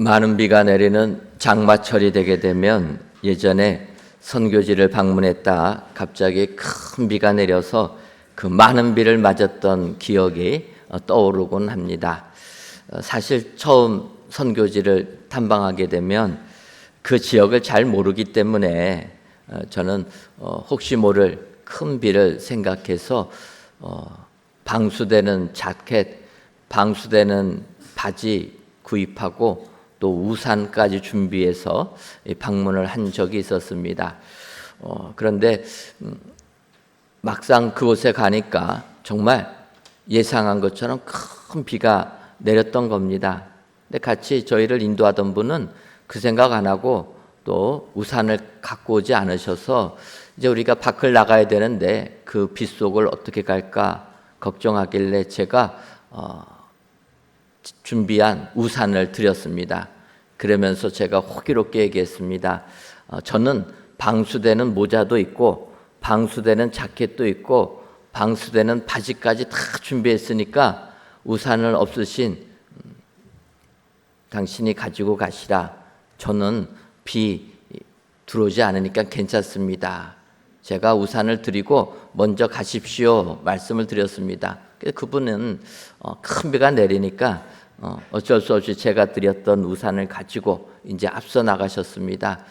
많은 비가 내리는 장마철이 되게 되면 예전에 선교지를 방문했다 갑자기 큰 비가 내려서 그 많은 비를 맞았던 기억이 떠오르곤 합니다. 사실 처음 선교지를 탐방하게 되면 그 지역을 잘 모르기 때문에 저는 혹시 모를 큰 비를 생각해서 방수되는 자켓, 방수되는 바지 구입하고 또 우산까지 준비해서 방문을 한 적이 있었습니다. 그런데 막상 그곳에 가니까 정말 예상한 것처럼 큰 비가 내렸던 겁니다. 근데 같이 저희를 인도하던 분은 그 생각 안 하고 또 우산을 갖고 오지 않으셔서 이제 우리가 밖을 나가야 되는데 그 빗속을 어떻게 갈까 걱정하길래 제가 준비한 우산을 드렸습니다. 그러면서 제가 호기롭게 얘기했습니다. 저는 방수되는 모자도 있고 방수되는 자켓도 있고 방수되는 바지까지 다 준비했으니까 우산을 없으신 당신이 가지고 가시라. 저는 비 들어오지 않으니까 괜찮습니다. 제가 우산을 드리고 먼저 가십시오 말씀을 드렸습니다. 그분은 큰 비가 내리니까 어쩔 수 없이 제가 드렸던 우산을 가지고 이제 앞서 나가셨습니다.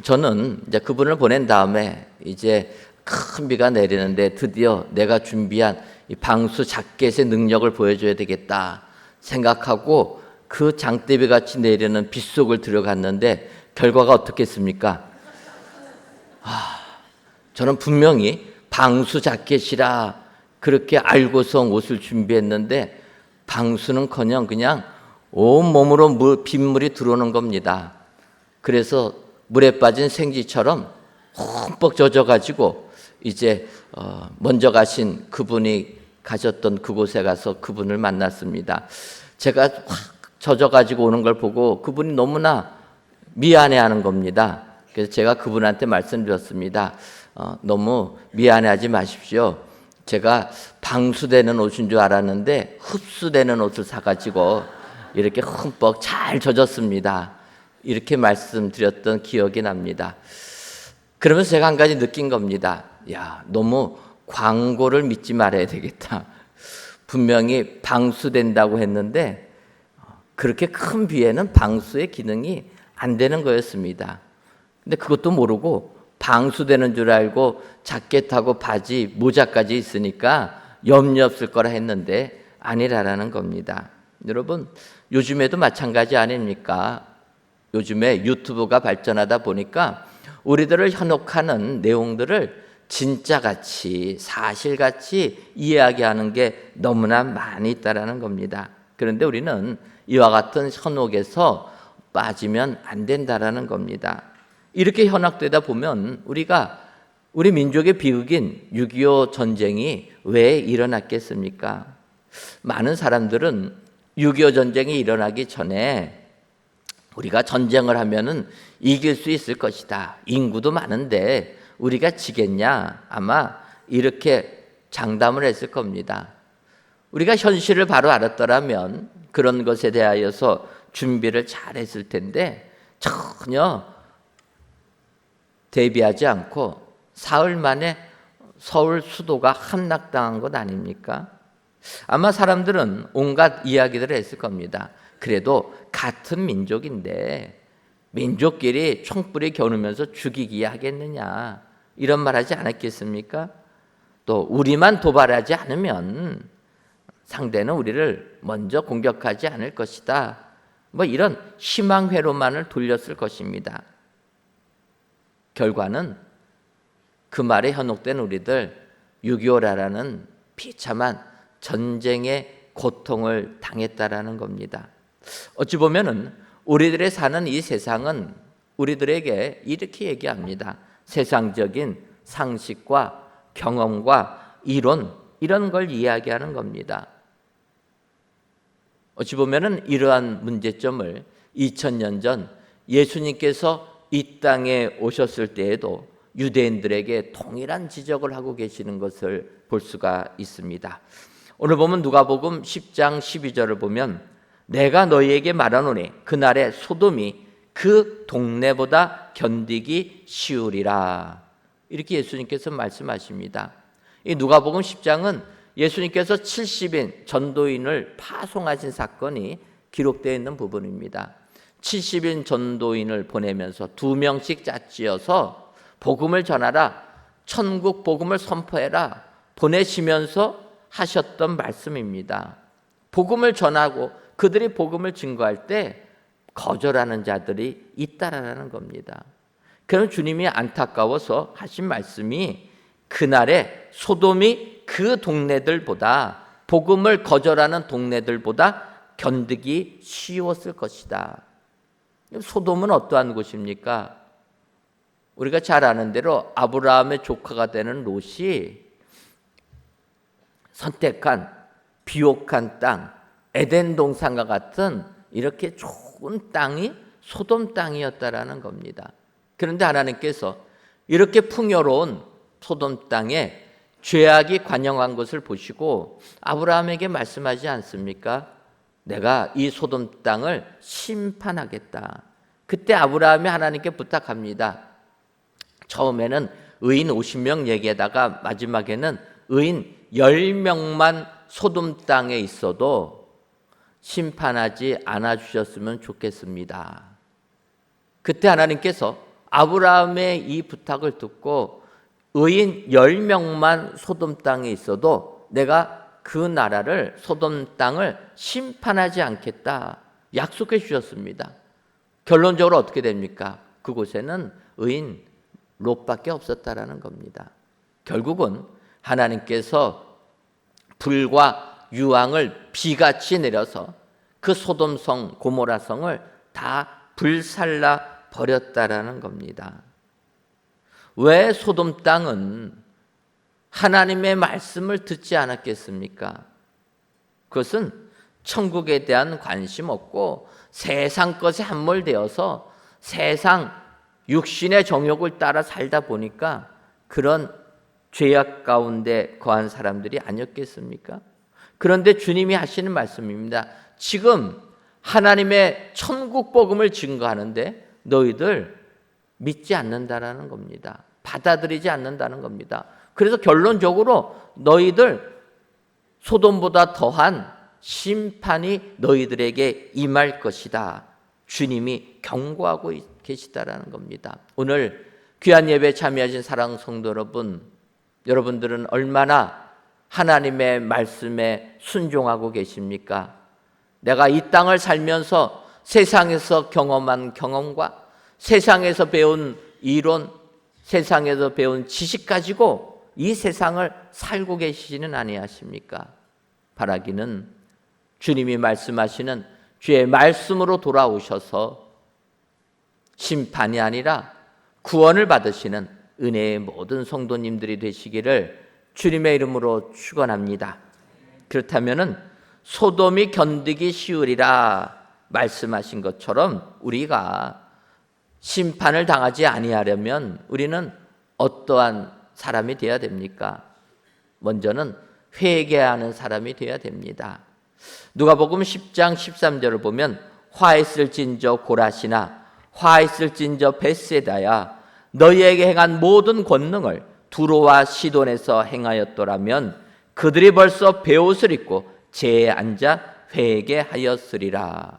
저는 이제 그분을 보낸 다음에 이제 큰 비가 내리는데 드디어 내가 준비한 이 방수 자켓의 능력을 보여줘야 되겠다 생각하고 그 장대비 같이 내리는 빗속을 들어갔는데 결과가 어떻겠습니까? 저는 분명히 방수 자켓이라 그렇게 알고서 옷을 준비했는데 방수는커녕 그냥 온몸으로 빗물이 들어오는 겁니다. 그래서 물에 빠진 생쥐처럼 흠뻑 젖어가지고 이제 먼저 가신 그분이 가셨던 그곳에 가서 그분을 만났습니다. 제가 확 젖어가지고 오는 걸 보고 그분이 너무나 미안해하는 겁니다. 그래서 제가 그분한테 말씀드렸습니다. 너무 미안해하지 마십시오. 제가 방수되는 옷인 줄 알았는데 흡수되는 옷을 사가지고 이렇게 흠뻑 잘 젖었습니다. 이렇게 말씀드렸던 기억이 납니다. 그러면서 제가 한 가지 느낀 겁니다. 야, 너무 광고를 믿지 말아야 되겠다. 분명히 방수된다고 했는데 그렇게 큰 비에는 방수의 기능이 안 되는 거였습니다. 근데 그것도 모르고 방수되는 줄 알고 자켓하고 바지, 모자까지 있으니까 염려 없을 거라 했는데 아니라라는 겁니다. 여러분, 요즘에도 마찬가지 아닙니까? 요즘에 유튜브가 발전하다 보니까 우리들을 현혹하는 내용들을 진짜같이 사실같이 이야기하는 게 너무나 많이 있다라는 겁니다. 그런데 우리는 이와 같은 현혹에서 빠지면 안 된다라는 겁니다. 이렇게 현혹되다 보면 우리 민족의 비극인 6.25 전쟁이 왜 일어났겠습니까? 많은 사람들은 6.25 전쟁이 일어나기 전에 우리가 전쟁을 하면은 이길 수 있을 것이다. 인구도 많은데 우리가 지겠냐? 아마 이렇게 장담을 했을 겁니다. 우리가 현실을 바로 알았더라면 그런 것에 대하여서 준비를 잘 했을 텐데 전혀 대비하지 않고 사흘 만에 서울 수도가 함락당한 것 아닙니까? 아마 사람들은 온갖 이야기들을 했을 겁니다. 그래도 같은 민족인데 민족끼리 총불이 겨누면서 죽이기 하겠느냐 이런 말 하지 않았겠습니까? 또 우리만 도발하지 않으면 상대는 우리를 먼저 공격하지 않을 것이다. 뭐 이런 희망회로만을 돌렸을 것입니다. 결과는 그 말에 현혹된 우리들 6.25라는 비참한 전쟁의 고통을 당했다라는 겁니다. 어찌 보면은 우리들의 사는 이 세상은 우리들에게 이렇게 얘기합니다. 세상적인 상식과 경험과 이론 이런 걸 이야기하는 겁니다. 어찌 보면은 이러한 문제점을 2000년 전 예수님께서 이 땅에 오셨을 때에도 유대인들에게 동일한 지적을 하고 계시는 것을 볼 수가 있습니다. 오늘 보면 누가복음 10장 12절을 보면 내가 너희에게 말하노니 그날의 소돔이 그 동네보다 견디기 쉬우리라. 이렇게 예수님께서 말씀하십니다. 이 누가복음 10장은 예수님께서 70인 전도인을 파송하신 사건이 기록되어 있는 부분입니다. 70인 전도인을 보내면서 2명씩 짝지어서 복음을 전하라, 천국 복음을 선포해라 보내시면서 하셨던 말씀입니다. 복음을 전하고 그들이 복음을 증거할 때 거절하는 자들이 있다라는 겁니다. 그럼 주님이 안타까워서 하신 말씀이 그날에 소돔이 그 동네들보다, 복음을 거절하는 동네들보다 견디기 쉬웠을 것이다. 소돔은 어떠한 곳입니까? 우리가 잘 아는 대로 아브라함의 조카가 되는 롯이 선택한 비옥한 땅, 에덴 동산과 같은 이렇게 좋은 땅이 소돔 땅이었다라는 겁니다. 그런데 하나님께서 이렇게 풍요로운 소돔 땅에 죄악이 관영한 것을 보시고 아브라함에게 말씀하지 않습니까? 내가 이 소돔 땅을 심판하겠다. 그때 아브라함이 하나님께 부탁합니다. 처음에는 의인 50명 얘기하다가 마지막에는 의인 10명만 소돔 땅에 있어도 심판하지 않아 주셨으면 좋겠습니다. 그때 하나님께서 아브라함의 이 부탁을 듣고 의인 10명만 소돔 땅에 있어도 내가 그 나라를, 소돔 땅을 심판하지 않겠다 약속해 주셨습니다. 결론적으로 어떻게 됩니까? 그곳에는 의인 롯밖에 없었다라는 겁니다. 결국은 하나님께서 불과 유황을 비같이 내려서 그 소돔성, 고모라성을 다 불살라 버렸다라는 겁니다. 왜 소돔 땅은 하나님의 말씀을 듣지 않았겠습니까? 그것은 천국에 대한 관심 없고 세상 것에 함몰되어서 세상 육신의 정욕을 따라 살다 보니까 그런 죄악 가운데 거한 사람들이 아니었겠습니까? 그런데 주님이 하시는 말씀입니다. 지금 하나님의 천국 복음을 증거하는데 너희들 믿지 않는다라는 겁니다. 받아들이지 않는다는 겁니다. 그래서 결론적으로 너희들 소돔보다 더한 심판이 너희들에게 임할 것이다. 주님이 경고하고 계시다라는 겁니다. 오늘 귀한 예배에 참여하신 사랑하는 성도 여러분, 여러분들은 얼마나 하나님의 말씀에 순종하고 계십니까? 내가 이 땅을 살면서 세상에서 경험한 경험과 세상에서 배운 이론, 세상에서 배운 지식 가지고 이 세상을 살고 계시지는 아니하십니까? 바라기는 주님이 말씀하시는 주의 말씀으로 돌아오셔서 심판이 아니라 구원을 받으시는 은혜의 모든 성도님들이 되시기를 주님의 이름으로 축원합니다. 그렇다면은 소돔이 견디기 쉬우리라 말씀하신 것처럼 우리가 심판을 당하지 아니하려면 우리는 어떠한 사람이 되어야 됩니까? 먼저는 회개하는 사람이 되어야 됩니다. 누가복음 10장 13절을 보면 화했을진저 고라시나 화했을진저 벳세다야 너희에게 행한 모든 권능을 두로와 시돈에서 행하였더라면 그들이 벌써 베옷을 입고 제에 앉아 회개하였으리라.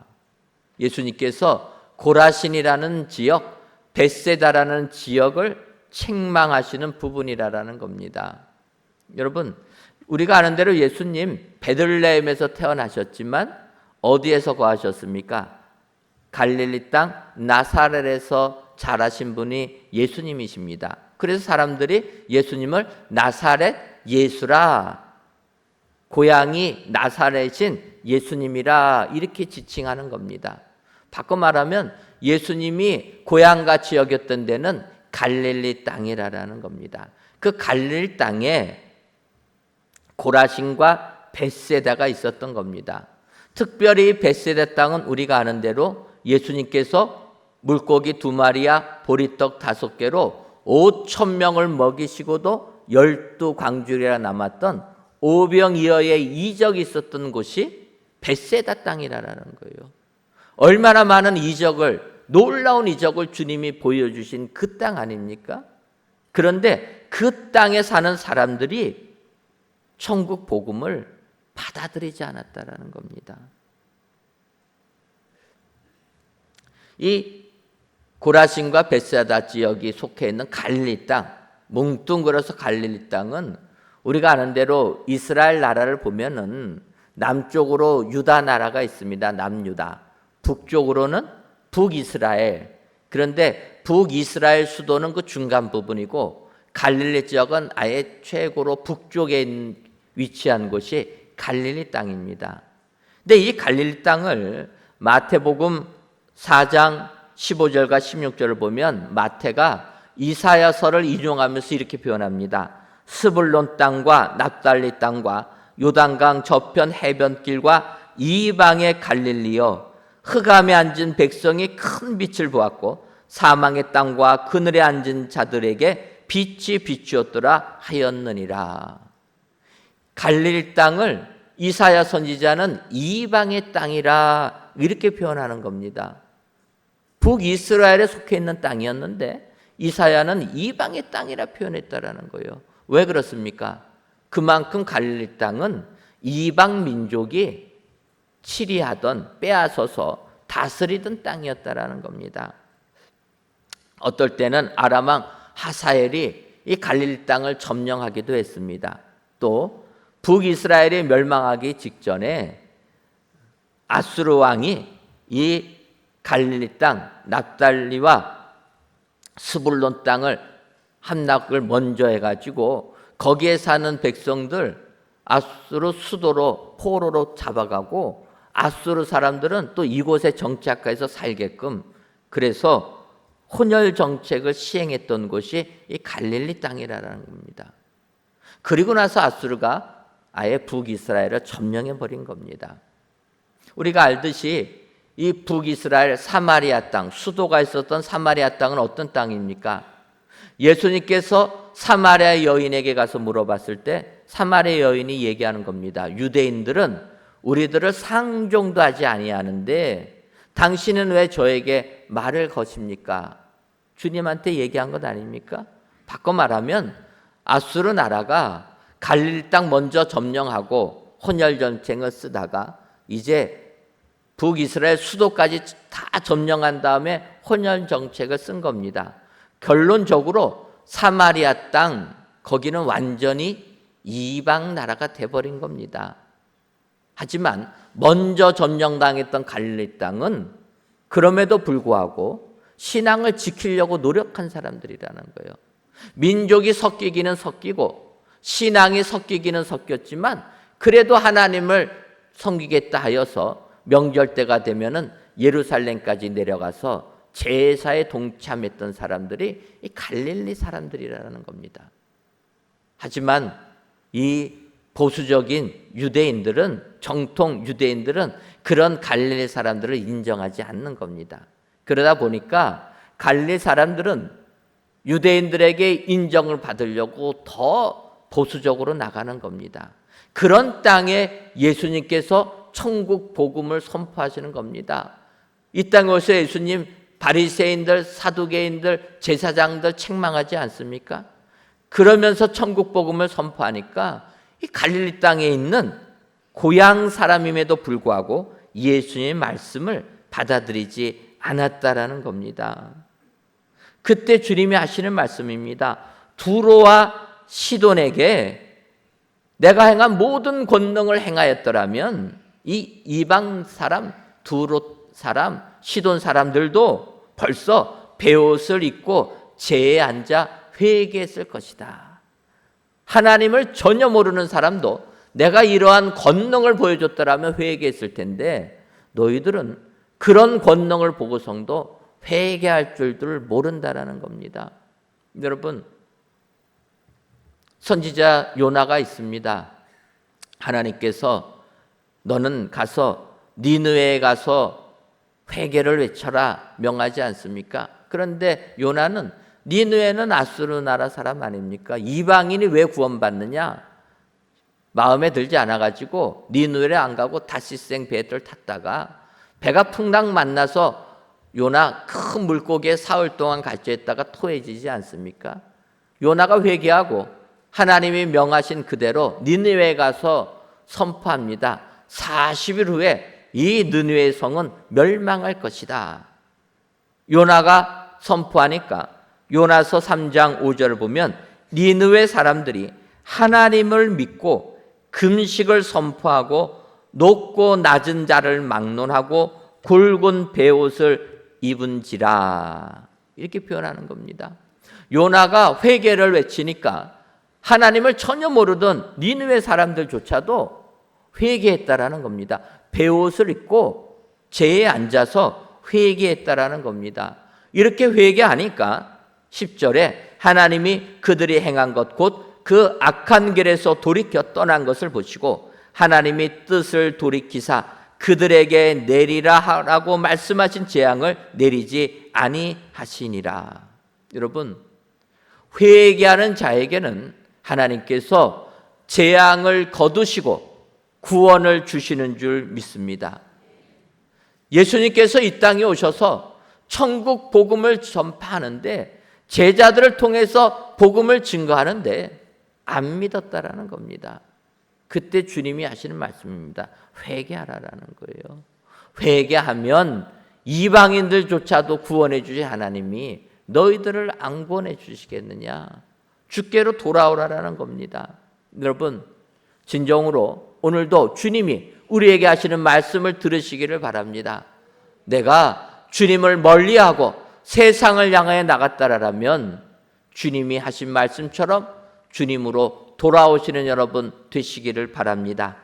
예수님께서 고라신이라는 지역, 벳세다라는 지역을 책망하시는 부분이라는 겁니다. 여러분, 우리가 아는 대로 예수님 베들레헴에서 태어나셨지만 어디에서 거하셨습니까? 갈릴리 땅 나사렛에서 자라신 분이 예수님이십니다. 그래서 사람들이 예수님을 나사렛 예수라, 고향이 나사렛인 예수님이라 이렇게 지칭하는 겁니다. 바꿔 말하면 예수님이 고향같이 여겼던 데는 갈릴리 땅이라는 겁니다. 그 갈릴리 땅에 고라신과 벳세다가 있었던 겁니다. 특별히 벳세다 땅은 우리가 아는 대로 예수님께서 물고기 2마리와 보리떡 5개로 5,000명을 먹이시고도 12광주리라 남았던 오병이어의 이적이 있었던 곳이 벳세다 땅이라는 거예요. 얼마나 많은 이적을, 놀라운 이적을 주님이 보여주신 그 땅 아닙니까? 그런데 그 땅에 사는 사람들이 천국 복음을 받아들이지 않았다라는 겁니다. 이 고라신과 벳사다 지역이 속해 있는 갈릴리 땅, 뭉뚱그려서 갈릴리 땅은 우리가 아는 대로 이스라엘 나라를 보면은 남쪽으로 유다 나라가 있습니다. 남유다. 북쪽으로는 북이스라엘. 그런데 북이스라엘 수도는 그 중간 부분이고 갈릴리 지역은 아예 최고로 북쪽에 위치한 곳이 갈릴리 땅입니다. 근데 이 갈릴리 땅을 마태복음 4장 15절과 16절을 보면 마태가 이사야서를 인용하면서 이렇게 표현합니다. 스불론 땅과 납달리 땅과 요단강 저편 해변길과 이방의 갈릴리여, 흑암에 앉은 백성이 큰 빛을 보았고 사망의 땅과 그늘에 앉은 자들에게 빛이 비추었더라 하였느니라. 갈릴리 땅을 이사야 선지자는 이방의 땅이라 이렇게 표현하는 겁니다. 북이스라엘에 속해 있는 땅이었는데 이사야는 이방의 땅이라 표현했다라는 거예요. 왜 그렇습니까? 그만큼 갈릴리 땅은 이방 민족이 치리하던, 빼앗아서 다스리던 땅이었다라는 겁니다. 어떨 때는 아람 왕 하사엘이 이 갈릴리 땅을 점령하기도 했습니다. 또 북이스라엘이 멸망하기 직전에 아수르 왕이 이 갈릴리 땅, 납달리와 스불론 땅을 함락을 먼저 해가지고 거기에 사는 백성들 아수르 수도로 포로로 잡아가고 아수르 사람들은 또 이곳에 정착해서 살게끔, 그래서 혼혈 정책을 시행했던 곳이 이 갈릴리 땅이라는 겁니다. 그리고 나서 아수르가 아예 북이스라엘을 점령해 버린 겁니다. 우리가 알듯이 이 북이스라엘 사마리아 땅, 수도가 있었던 사마리아 땅은 어떤 땅입니까? 예수님께서 사마리아 여인에게 가서 물어봤을 때 사마리아 여인이 얘기하는 겁니다. 유대인들은 우리들을 상종도 하지 아니하는데 당신은 왜 저에게 말을 거십니까? 주님한테 얘기한 것 아닙니까? 바꿔 말하면 아수르 나라가 갈릴리 땅 먼저 점령하고 혼혈 정책을 쓰다가 이제 북이스라엘 수도까지 다 점령한 다음에 혼혈 정책을 쓴 겁니다. 결론적으로 사마리아 땅, 거기는 완전히 이방 나라가 돼버린 겁니다. 하지만 먼저 점령당했던 갈릴리 땅은 그럼에도 불구하고 신앙을 지키려고 노력한 사람들이라는 거예요. 민족이 섞이기는 섞이고 신앙이 섞이기는 섞였지만 그래도 하나님을 섬기겠다 하여서 명절 때가 되면은 예루살렘까지 내려가서 제사에 동참했던 사람들이 이 갈릴리 사람들이라는 겁니다. 하지만 이 보수적인 유대인들은, 정통 유대인들은 그런 갈릴리 사람들을 인정하지 않는 겁니다. 그러다 보니까 갈릴리 사람들은 유대인들에게 인정을 받으려고 더 보수적으로 나가는 겁니다. 그런 땅에 예수님께서 천국 복음을 선포하시는 겁니다. 이 땅에 오셔서 예수님 바리새인들, 사두개인들, 제사장들 책망하지 않습니까? 그러면서 천국 복음을 선포하니까 이 갈릴리 땅에 있는 고향 사람임에도 불구하고 예수님의 말씀을 받아들이지 않았다라는 겁니다. 그때 주님이 하시는 말씀입니다. 두로와 시돈에게 내가 행한 모든 권능을 행하였더라면 이 이방 사람, 두로 사람, 시돈 사람들도 벌써 베옷을 입고 제에 앉아 회개했을 것이다. 하나님을 전혀 모르는 사람도 내가 이러한 권능을 보여줬더라면 회개했을 텐데 너희들은 그런 권능을 보고서도 회개할 줄들 모른다라는 겁니다. 여러분, 선지자 요나가 있습니다. 하나님께서 너는 가서 니느웨에 가서 회개를 외쳐라 명하지 않습니까? 그런데 요나는 니느웨는 아수르 나라 사람 아닙니까? 이방인이 왜 구원받느냐? 마음에 들지 않아가지고 니느웨를 안 가고 다시생 배를 탔다가 배가 풍랑 만나서 요나 큰 물고기에 사흘 동안 갇혀 있다가 토해지지 않습니까? 요나가 회개하고 하나님이 명하신 그대로 니느웨에 가서 선포합니다. 40일 후에 이 느느웨 성은 멸망할 것이다. 요나가 선포하니까 요나서 3장 5절을 보면 니느웨 사람들이 하나님을 믿고 금식을 선포하고 높고 낮은 자를 막론하고 굵은 베옷을 입은지라, 이렇게 표현하는 겁니다. 요나가 회개를 외치니까 하나님을 전혀 모르던 니느웨 사람들조차도 회개했다라는 겁니다. 베옷을 입고 제에 앉아서 회개했다라는 겁니다. 이렇게 회개하니까 10절에 하나님이 그들이 행한 것 곧 그 악한 길에서 돌이켜 떠난 것을 보시고 하나님이 뜻을 돌이키사 그들에게 내리라 하라고 말씀하신 재앙을 내리지 아니하시니라. 여러분, 회개하는 자에게는 하나님께서 재앙을 거두시고 구원을 주시는 줄 믿습니다. 예수님께서 이 땅에 오셔서 천국 복음을 전파하는데 제자들을 통해서 복음을 증거하는데 안 믿었다라는 겁니다. 그때 주님이 하시는 말씀입니다. 회개하라라는 거예요. 회개하면 이방인들조차도 구원해 주신 하나님이 너희들을 안 구원해 주시겠느냐? 주께로 돌아오라라는 겁니다. 여러분, 진정으로 오늘도 주님이 우리에게 하시는 말씀을 들으시기를 바랍니다. 내가 주님을 멀리하고 세상을 향해 나갔다라면 주님이 하신 말씀처럼 주님으로 돌아오시는 여러분 되시기를 바랍니다.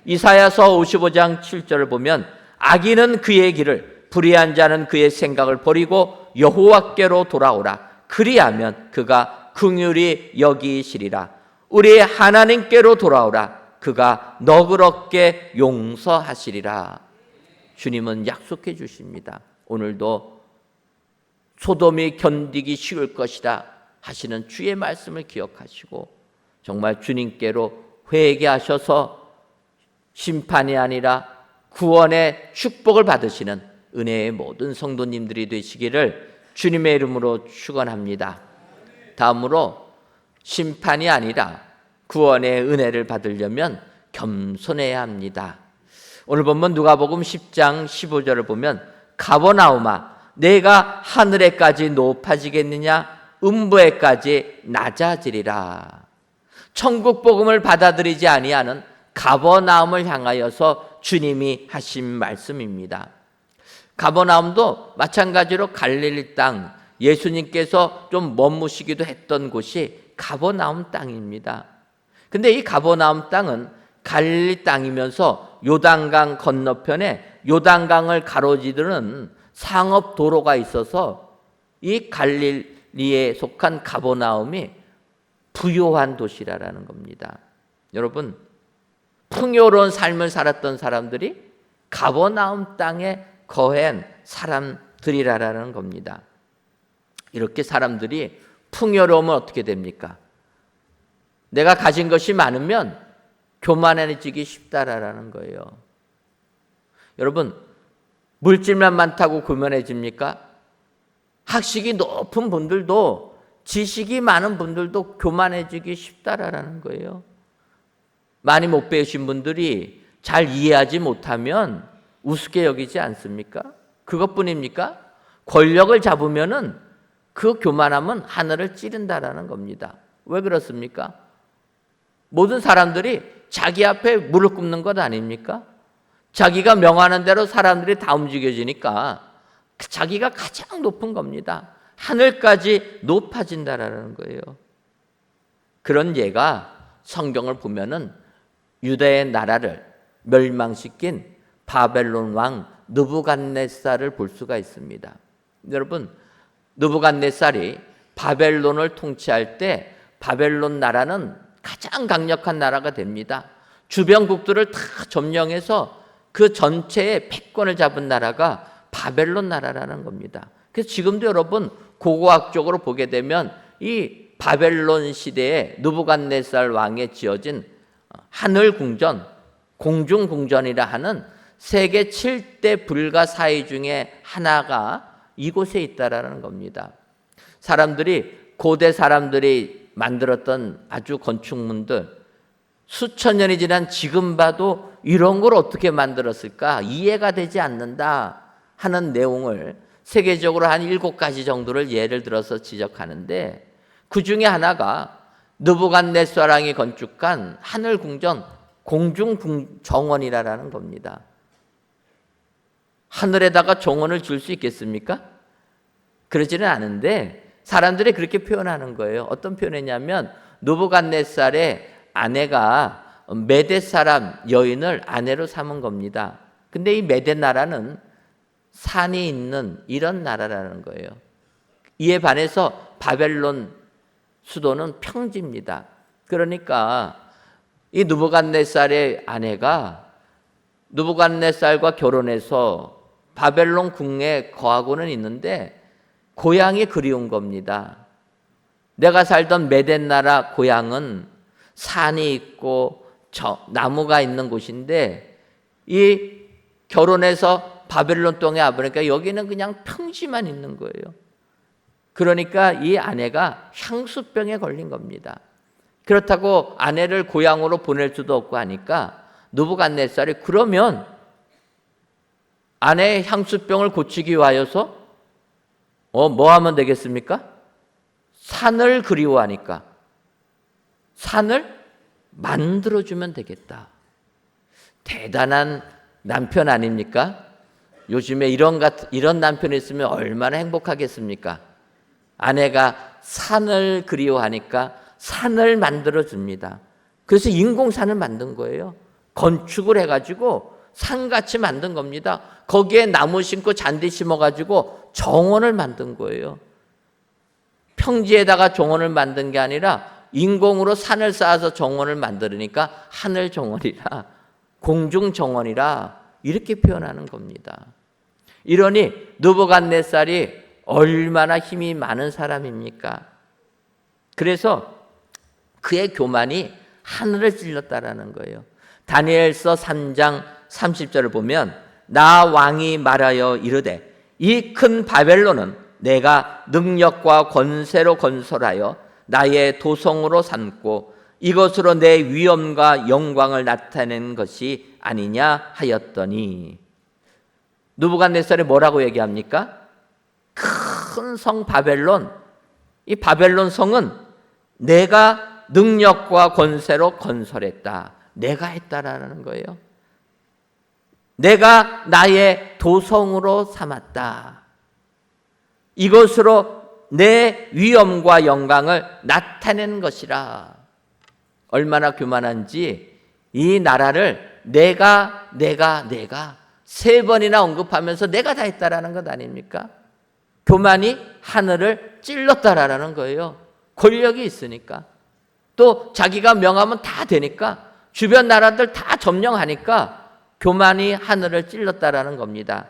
이사야서 55장 7절을 보면 악인은 그의 길을, 불의한 자는 그의 생각을 버리고 여호와께로 돌아오라. 그리하면 그가 긍휼히 여기시리라. 우리 하나님께로 돌아오라. 그가 너그럽게 용서하시리라. 주님은 약속해 주십니다. 오늘도 소돔이 견디기 쉬울 것이다 하시는 주의 말씀을 기억하시고 정말 주님께로 회개하셔서 심판이 아니라 구원의 축복을 받으시는 은혜의 모든 성도님들이 되시기를 주님의 이름으로 축원합니다. 다음으로 심판이 아니라 구원의 은혜를 받으려면 겸손해야 합니다. 오늘 본문 누가복음 10장 15절을 보면 가버나움아 내가 하늘에까지 높아지겠느냐 음부에까지 낮아지리라. 천국 복음을 받아들이지 아니하는 가버나움을 향하여서 주님이 하신 말씀입니다. 가버나움도 마찬가지로 갈릴리 땅, 예수님께서 좀 머무시기도 했던 곳이 가버나움 땅입니다. 근데 이 가버나움 땅은 갈릴리 땅이면서 요단강 건너편에 요단강을 가로지르는 상업 도로가 있어서 이 갈릴리에 속한 가버나움이 부요한 도시라는 겁니다. 여러분, 풍요로운 삶을 살았던 사람들이 가버나움 땅에 거한 사람들이라는 겁니다. 이렇게 사람들이 풍요로우면 어떻게 됩니까? 내가 가진 것이 많으면 교만해지기 쉽다라는 거예요. 여러분, 물질만 많다고 교만해집니까? 학식이 높은 분들도, 지식이 많은 분들도 교만해지기 쉽다라는 거예요. 많이 못 배우신 분들이 잘 이해하지 못하면 우습게 여기지 않습니까? 그것뿐입니까? 권력을 잡으면은 그 교만함은 하늘을 찌른다라는 겁니다. 왜 그렇습니까? 모든 사람들이 자기 앞에 무릎 꿇는 것 아닙니까? 자기가 명하는 대로 사람들이 다 움직여지니까 자기가 가장 높은 겁니다. 하늘까지 높아진다라는 거예요. 그런 예가 성경을 보면은 유다의 나라를 멸망시킨 바벨론 왕 느부갓네살을 볼 수가 있습니다. 여러분, 느부갓네살이 바벨론을 통치할 때 바벨론 나라는 가장 강력한 나라가 됩니다. 주변국들을 다 점령해서 그 전체의 패권을 잡은 나라가 바벨론 나라라는 겁니다. 그래서 지금도 여러분 고고학적으로 보게 되면 이 바벨론 시대에 느부갓네살 왕에 지어진 하늘궁전, 공중궁전이라 하는 세계 7대 불가사의 중에 하나가 이곳에 있다라는 겁니다. 고대 사람들이 만들었던 아주 건축물들, 수천 년이 지난 지금 봐도 이런 걸 어떻게 만들었을까 이해가 되지 않는다 하는 내용을 세계적으로 한 7가지 정도를 예를 들어서 지적하는데, 그 중에 하나가 느부갓네살 왕이 건축한 하늘궁전, 공중정원이라는 겁니다. 하늘에다가 정원을 줄 수 있겠습니까? 그러지는 않은데 사람들이 그렇게 표현하는 거예요. 어떤 표현이냐면, 느부갓네살의 아내가 메대 사람 여인을 아내로 삼은 겁니다. 근데 이 메대 나라는 산이 있는 이런 나라라는 거예요. 이에 반해서 바벨론 수도는 평지입니다. 그러니까 이 느부갓네살의 아내가 느부갓네살과 결혼해서 바벨론 궁에 거하고는 있는데 고향이 그리운 겁니다. 내가 살던 메덴 나라 고향은 산이 있고 나무가 있는 곳인데, 이 결혼해서 바벨론 땅에 와보니까 여기는 그냥 평지만 있는 거예요. 그러니까 이 아내가 향수병에 걸린 겁니다. 그렇다고 아내를 고향으로 보낼 수도 없고 하니까 느부갓네살이 그러면 아내의 향수병을 고치기 위하여서 뭐 하면 되겠습니까? 산을 그리워하니까 산을 만들어주면 되겠다. 대단한 남편 아닙니까? 요즘에 이런 남편이 있으면 얼마나 행복하겠습니까? 아내가 산을 그리워하니까 산을 만들어줍니다. 그래서 인공산을 만든 거예요. 건축을 해가지고 산같이 만든 겁니다. 거기에 나무 심고 잔디 심어가지고 정원을 만든 거예요. 평지에다가 정원을 만든 게 아니라 인공으로 산을 쌓아서 정원을 만들으니까 하늘정원이라, 공중정원이라 이렇게 표현하는 겁니다. 이러니 느부갓네살이 얼마나 힘이 많은 사람입니까? 그래서 그의 교만이 하늘을 찔렀다라는 거예요. 다니엘서 3장 30절을 보면, 나 왕이 말하여 이르되 이 큰 바벨론은 내가 능력과 권세로 건설하여 나의 도성으로 삼고 이것으로 내 위엄과 영광을 나타내는 것이 아니냐 하였더니, 느부갓네살이 뭐라고 얘기합니까? 큰 성 바벨론, 이 바벨론 성은 내가 능력과 권세로 건설했다. 내가 했다라는 거예요. 내가 나의 도성으로 삼았다. 이것으로 내 위엄과 영광을 나타낸 것이라. 얼마나 교만한지 이 나라를 내가 3번이나 언급하면서 내가 다 했다라는 것 아닙니까? 교만이 하늘을 찔렀다라는 거예요. 권력이 있으니까. 또 자기가 명하면 다 되니까, 주변 나라들 다 점령하니까 교만이 하늘을 찔렀다라는 겁니다.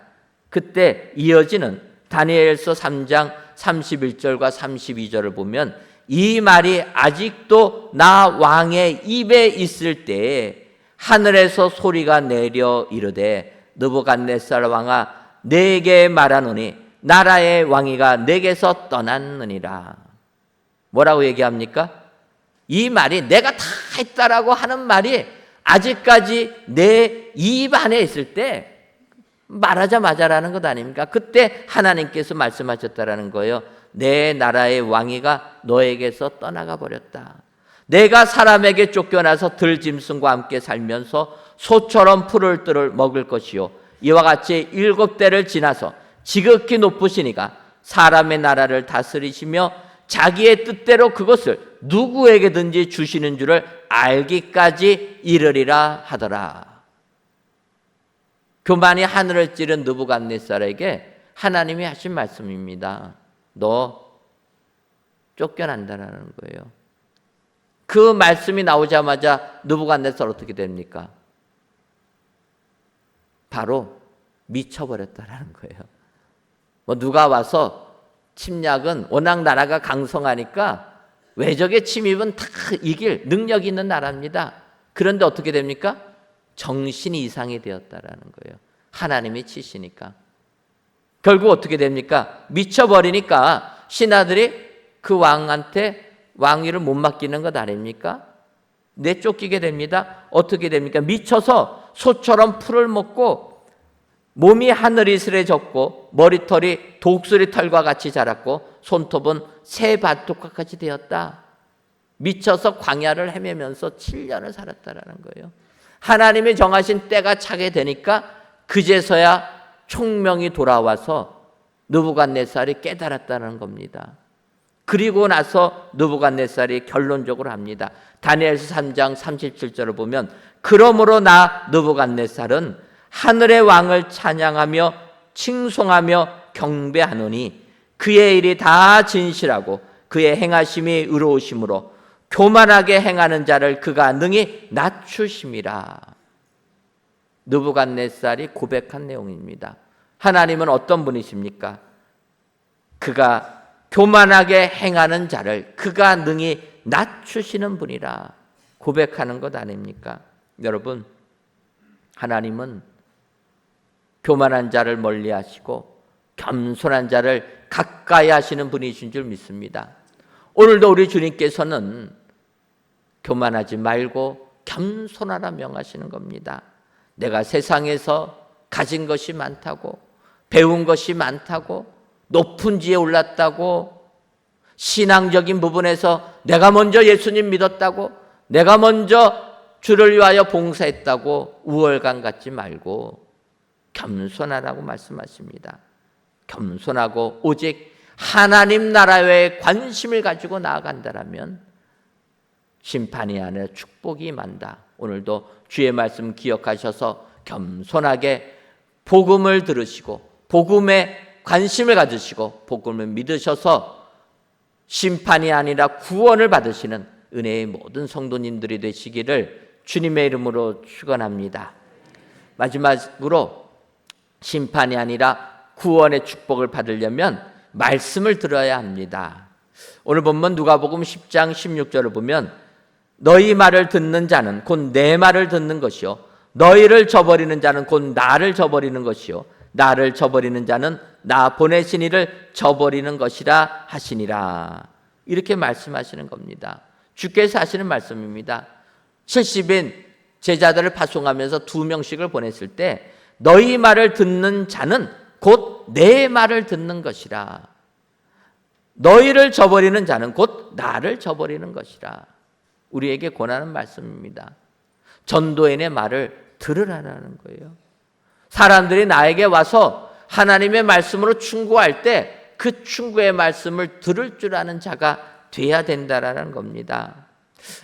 그때 이어지는 다니엘서 3장 31절과 32절을 보면, 이 말이 아직도 나 왕의 입에 있을 때에 하늘에서 소리가 내려 이르되, 느부갓네살 왕아 내게 말하노니 나라의 왕위가 내게서 떠났느니라. 뭐라고 얘기합니까? 이 말이, 내가 다 했다라고 하는 말이 아직까지 내 입 안에 있을 때 말하자마자라는 것 아닙니까? 그때 하나님께서 말씀하셨다라는 거예요. 내 나라의 왕위가 너에게서 떠나가 버렸다. 내가 사람에게 쫓겨나서 들짐승과 함께 살면서 소처럼 푸를 뜰을 먹을 것이요, 이와 같이 7대를 지나서 지극히 높으시니가 사람의 나라를 다스리시며 자기의 뜻대로 그것을 누구에게든지 주시는 줄을 알기까지 이르리라 하더라. 교만이 하늘을 찌른 느부갓네살에게 하나님이 하신 말씀입니다. 너 쫓겨난다라는 거예요. 그 말씀이 나오자마자 느부갓네살 어떻게 됩니까? 바로 미쳐버렸다라는 거예요. 누가 와서 침략은, 워낙 나라가 강성하니까 외적의 침입은 다 이길 능력이 있는 나라입니다. 그런데 어떻게 됩니까? 정신이 이상이 되었다라는 거예요. 하나님이 치시니까. 결국 어떻게 됩니까? 미쳐버리니까 신하들이 그 왕한테 왕위를 못 맡기는 것 아닙니까? 내쫓기게 됩니다. 어떻게 됩니까? 미쳐서 소처럼 풀을 먹고 몸이 하늘이슬해졌고 머리털이 독수리 털과 같이 자랐고 손톱은 새 발톱과 같이 되었다. 미쳐서 광야를 헤매면서 7년을 살았다라는 거예요. 하나님이 정하신 때가 차게 되니까 그제서야 총명이 돌아와서 느부갓네살이 깨달았다는 겁니다. 그리고 나서 느부갓네살이 결론적으로 합니다. 다니엘서 3장 37절을 보면 그러므로 나 느부갓네살은 하늘의 왕을 찬양하며 칭송하며 경배하노니 그의 일이 다 진실하고 그의 행하심이 의로우심으로 교만하게 행하는 자를 그가 능히 낮추심이라. 느부갓네살이 고백한 내용입니다. 하나님은 어떤 분이십니까? 그가 교만하게 행하는 자를 그가 능히 낮추시는 분이라 고백하는 것 아닙니까? 여러분, 하나님은 교만한 자를 멀리하시고 겸손한 자를 가까이 하시는 분이신 줄 믿습니다. 오늘도 우리 주님께서는 교만하지 말고 겸손하라 명하시는 겁니다. 내가 세상에서 가진 것이 많다고, 배운 것이 많다고, 높은 지에 올랐다고, 신앙적인 부분에서 내가 먼저 예수님 믿었다고, 내가 먼저 주를 위하여 봉사했다고 우월감 갖지 말고 겸손하라고 말씀하십니다. 겸손하고 오직 하나님 나라에 관심을 가지고 나아간다라면 심판이 아니라 축복이 임한다. 오늘도 주의 말씀 기억하셔서 겸손하게 복음을 들으시고 복음에 관심을 가지시고 복음을 믿으셔서 심판이 아니라 구원을 받으시는 은혜의 모든 성도님들이 되시기를 주님의 이름으로 축원합니다. 마지막으로 심판이 아니라 구원의 축복을 받으려면 말씀을 들어야 합니다. 오늘 본문 누가복음 10장 16절을 보면 너희 말을 듣는 자는 곧 내 말을 듣는 것이요 너희를 저버리는 자는 곧 나를 저버리는 것이요 나를 저버리는 자는 나 보내신 이를 저버리는 것이라 하시니라. 이렇게 말씀하시는 겁니다. 주께서 하시는 말씀입니다. 70인 제자들을 파송하면서 2명씩을 보냈을 때 너희 말을 듣는 자는 곧 내 말을 듣는 것이라. 너희를 저버리는 자는 곧 나를 저버리는 것이라. 우리에게 권하는 말씀입니다. 전도인의 말을 들으라는 거예요. 사람들이 나에게 와서 하나님의 말씀으로 충고할 때 그 충고의 말씀을 들을 줄 아는 자가 돼야 된다라는 겁니다.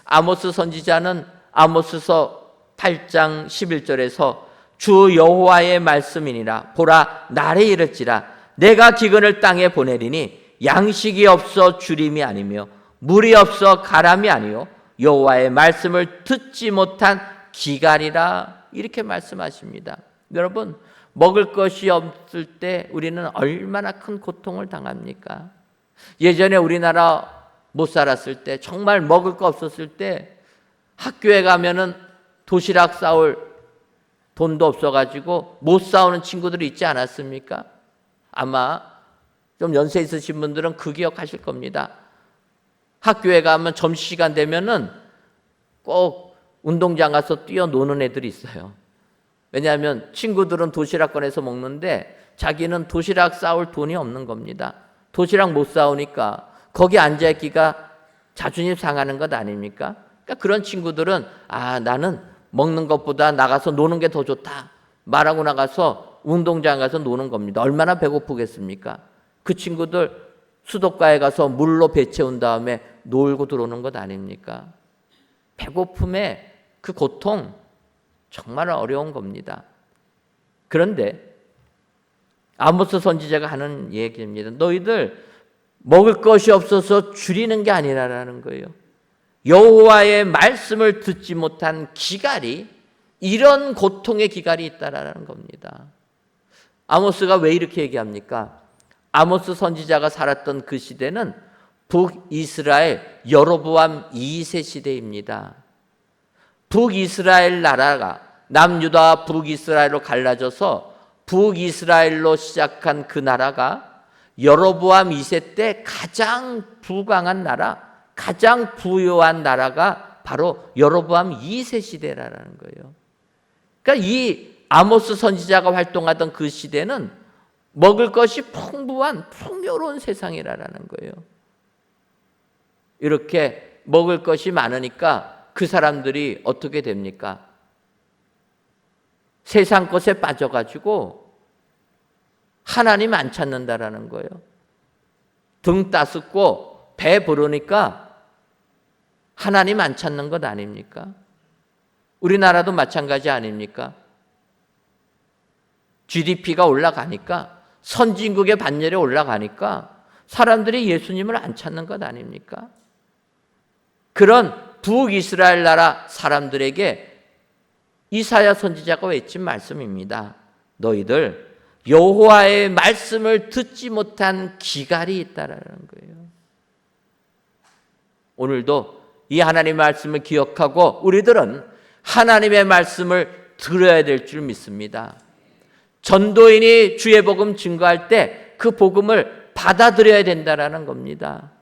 아모스 선지자는 아모스서 8장 11절에서 주 여호와의 말씀이니라 보라 날에 이를지라 내가 기근을 땅에 보내리니 양식이 없어 주림이 아니며 물이 없어 가람이 아니요 여호와의 말씀을 듣지 못한 기갈이라. 이렇게 말씀하십니다. 여러분, 먹을 것이 없을 때 우리는 얼마나 큰 고통을 당합니까? 예전에 우리나라 못 살았을 때, 정말 먹을 거 없었을 때 학교에 가면은 도시락 싸올 돈도 없어가지고 못 싸우는 친구들이 있지 않았습니까? 아마 좀 연세 있으신 분들은 그 기억하실 겁니다. 학교에 가면 점심시간 되면은 꼭 운동장 가서 뛰어노는 애들이 있어요. 왜냐하면 친구들은 도시락 꺼내서 먹는데 자기는 도시락 싸올 돈이 없는 겁니다. 도시락 못 싸우니까 거기 앉아있기가 자존심 상하는 것 아닙니까? 그러니까 그런 친구들은 나는 먹는 것보다 나가서 노는 게 더 좋다 말하고 나가서 운동장 가서 노는 겁니다. 얼마나 배고프겠습니까? 그 친구들 수도가에 가서 물로 배 채운 다음에 놀고 들어오는 것 아닙니까? 배고픔의 그 고통 정말 어려운 겁니다. 그런데 아모스 선지자가 하는 얘기입니다. 너희들 먹을 것이 없어서 줄이는 게 아니라는 거예요. 여호와의 말씀을 듣지 못한 기갈이, 이런 고통의 기갈이 있다라는 겁니다. 아모스가 왜 이렇게 얘기합니까? 아모스 선지자가 살았던 그 시대는 북이스라엘 여로보암 2세 시대입니다. 북이스라엘 나라가 남유다와 북이스라엘로 갈라져서 북이스라엘로 시작한 그 나라가 여로보암 2세 때 가장 부강한 나라, 가장 부유한 나라가 바로 여로보암 2세 시대라는 거예요. 그러니까 이 아모스 선지자가 활동하던 그 시대는 먹을 것이 풍부한 풍요로운 세상이라는 거예요. 이렇게 먹을 것이 많으니까 그 사람들이 어떻게 됩니까? 세상 것에 빠져가지고 하나님 안 찾는다라는 거예요. 등 따숩고 배 부르니까 하나님 안 찾는 것 아닙니까? 우리나라도 마찬가지 아닙니까? GDP가 올라가니까, 선진국의 반열에 올라가니까 사람들이 예수님을 안 찾는 것 아닙니까? 그런 북이스라엘 나라 사람들에게 이사야 선지자가 외친 말씀입니다. 너희들 여호와의 말씀을 듣지 못한 기갈이 있다라는 거예요. 오늘도 이 하나님의 말씀을 기억하고 우리들은 하나님의 말씀을 들어야 될 줄 믿습니다. 전도인이 주의 복음 증거할 때 그 복음을 받아들여야 된다라는 겁니다.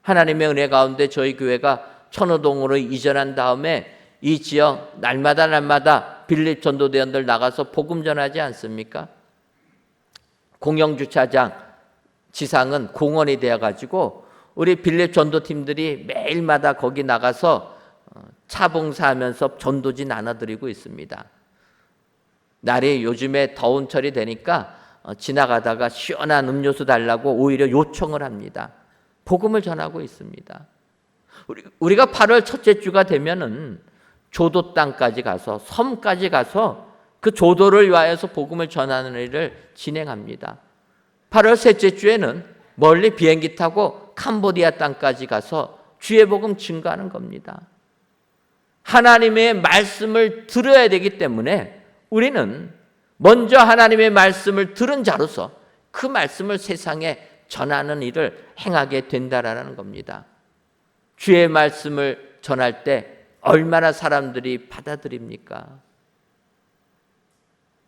하나님의 은혜 가운데 저희 교회가 천호동으로 이전한 다음에 이 지역 날마다 빌립 전도대원들 나가서 복음 전하지 않습니까? 공영주차장 지상은 공원이 되어가지고 우리 빌립 전도팀들이 매일마다 거기 나가서 차 봉사하면서 전도지 나눠드리고 있습니다. 날이 요즘에 더운 철이 되니까 지나가다가 시원한 음료수 달라고 오히려 요청을 합니다. 복음을 전하고 있습니다. 우리가 8월 첫째 주가 되면은 조도 땅까지 가서 섬까지 가서 그 조도를 위하여서 복음을 전하는 일을 진행합니다. 8월 셋째 주에는 멀리 비행기 타고 캄보디아 땅까지 가서 주의 복음 증거하는 겁니다. 하나님의 말씀을 들어야 되기 때문에 우리는 먼저 하나님의 말씀을 들은 자로서 그 말씀을 세상에 전하는 일을 행하게 된다라는 겁니다. 주의 말씀을 전할 때 얼마나 사람들이 받아들입니까?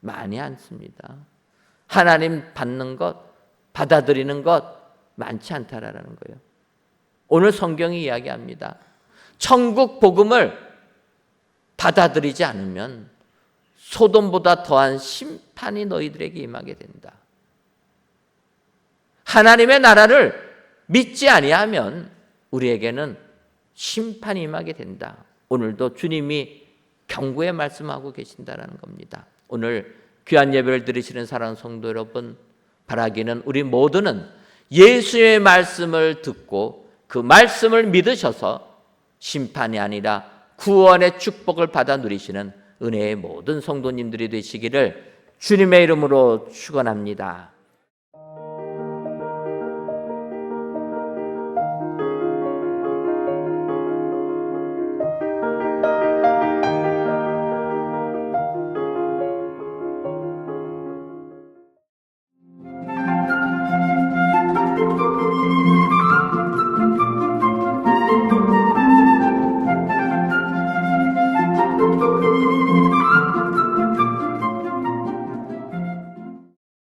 많이 않습니다. 하나님 받는 것, 받아들이는 것 많지 않다라는 거예요. 오늘 성경이 이야기합니다. 천국 복음을 받아들이지 않으면 소돔보다 더한 심판이 너희들에게 임하게 된다. 하나님의 나라를 믿지 아니하면 우리에게는 심판이 임하게 된다. 오늘도 주님이 경고의 말씀하고 계신다라는 겁니다. 오늘 귀한 예배를 드리시는 사랑하는 성도 여러분, 바라기는 우리 모두는 예수의 말씀을 듣고 그 말씀을 믿으셔서 심판이 아니라 구원의 축복을 받아 누리시는 은혜의 모든 성도님들이 되시기를 주님의 이름으로 축원합니다.